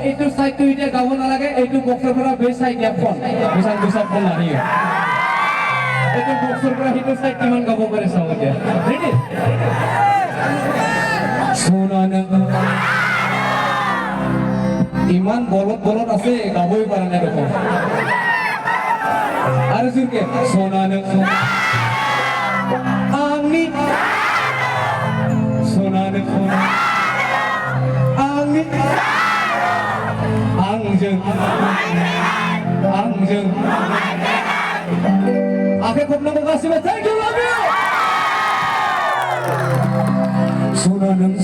itu side itu dia gawon lagi itu boxer pura base side dia phone besar phone lari ya itu boxer pura itu side kiman gabung kare sama dia ready sonana iman bolot ase gaboi parane দেখো আর জুরকে sonana angni sonana angni Angjeng Akhir kau pernah kasih thank you love you Sonanang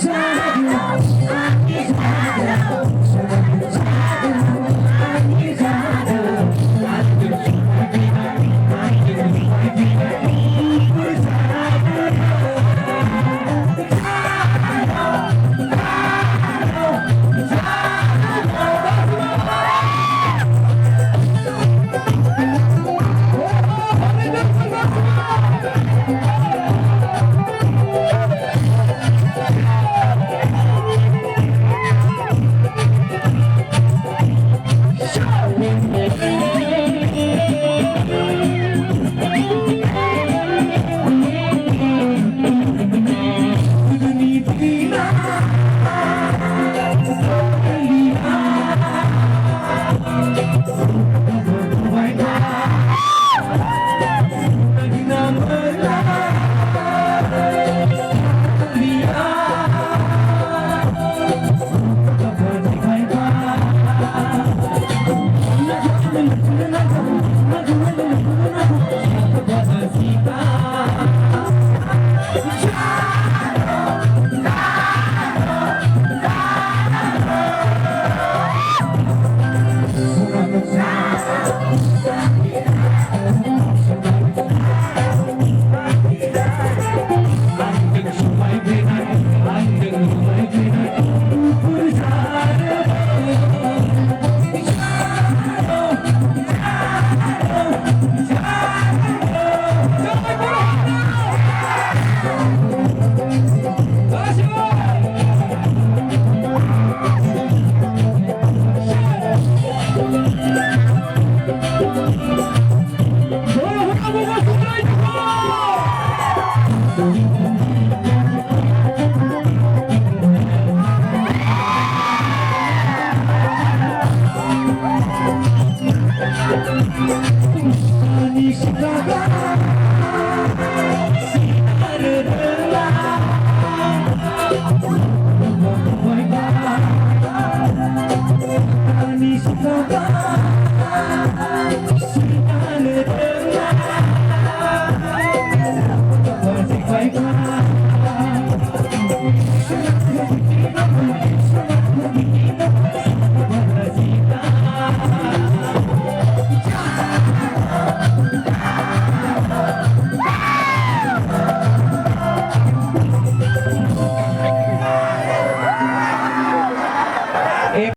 Manis